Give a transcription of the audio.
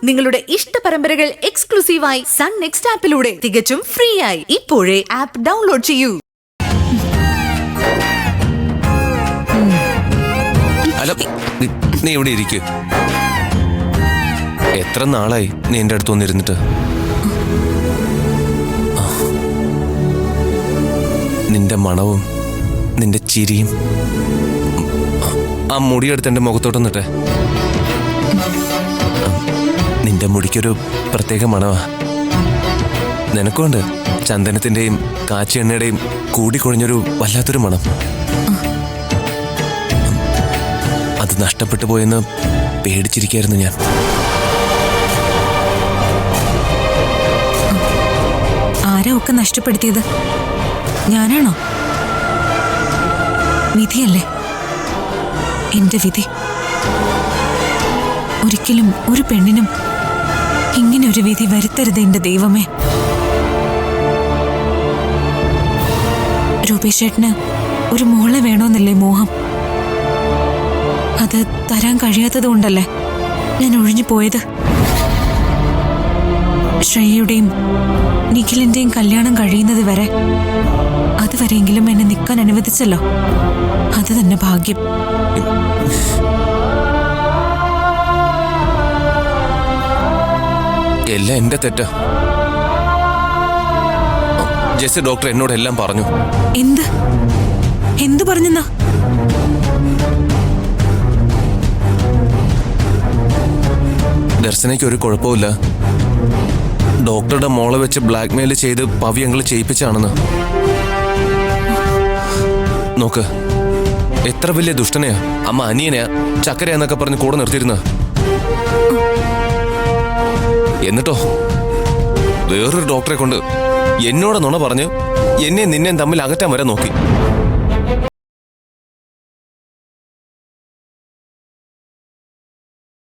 നിങ്ങളുടെ ഇഷ്ട പരമ്പരകൾ എക്സ്ക്ലൂസീവായി സൺ നെക്സ്റ്റ് ആപ്പിലൂടെ തികച്ചും ഫ്രീ ആയി ഇപ്പോഴേ ആപ്പ് ഡൗൺലോഡ് ചെയ്യൂ. അല്ല, നീ ഇവിടെ ഇരിക്കൂ. എത്ര നാളായി നീ എന്റെ അടുത്ത് വന്നിരുന്നിട്ട്? നിന്റെ മണവും നിന്റെ ചിരിയും ആ മുടിയെടുത്ത് എന്റെ മുഖത്തോട്ട് നിന്നിട്ടെ. നിന്റെ മുടിക്കൊരു പ്രത്യേക മണവാ. നിനക്കുണ്ട് ചന്ദനത്തിന്റെയും കാച്ചി എണ്ണയുടെയും കൂടിക്കൊഴിഞ്ഞൊരു വല്ലാത്തൊരു മണം. അത് നഷ്ടപ്പെട്ടു പോയെന്ന് പേടിച്ചിരിക്കായിരുന്നു ഞാൻ. ആരാ ഒക്കെ നഷ്ടപ്പെടുത്തിയത്? ഞാനാണോ? വിധിയല്ലേ, എന്റെ വിധി. ഒരിക്കലും ഒരു പെണ്ണിനും ഇങ്ങനെ ഒരു വിധി വരുത്തരുത് എന്റെ ദൈവമേ. രൂപേഷേട്ടന് ഒരു മോളെ വേണമെന്നല്ലേ മോഹം? അത് തരാൻ കഴിയാത്തത് കൊണ്ടല്ലേ ഞാൻ ഒഴിഞ്ഞു പോയത്. ശ്രേയയുടെയും നിഖിലിന്റെയും കല്യാണം കഴിയുന്നത് വരെ അതുവരെയെങ്കിലും എന്നെ നിൽക്കാൻ അനുവദിച്ചല്ലോ. അത് തന്നെ ഭാഗ്യം. എല്ലാം എന്റെ തെറ്റാ. ജെസ്സി ഡോക്ടർ എന്നോട് എല്ലാം പറഞ്ഞു. എന്ത് പറഞ്ഞെന്നാ? ദർശനയ്ക്ക് ഒരു കുഴപ്പമില്ല. ഡോക്ടറുടെ മോളെ വെച്ച് ബ്ലാക്ക്മെയിൽ ചെയ്ത് പവി ഞങ്ങൾ ചെയ്യിപ്പിച്ചാണെന്ന്. നോക്ക്, എത്ര വലിയ ദുഷ്ടനെയാ. അമ്മ അനിയനെയാ ചക്കരയാന്നൊക്കെ പറഞ്ഞ് കൂടെ നിർത്തിയിരുന്ന. എന്നിട്ടോ വേറൊരു ഡോക്ടറെ കൊണ്ട് എന്നോട് നുണ പറഞ്ഞ് എന്നെ നിന്നെ തമ്മിൽ അകറ്റാൻ വരെ നോക്കി.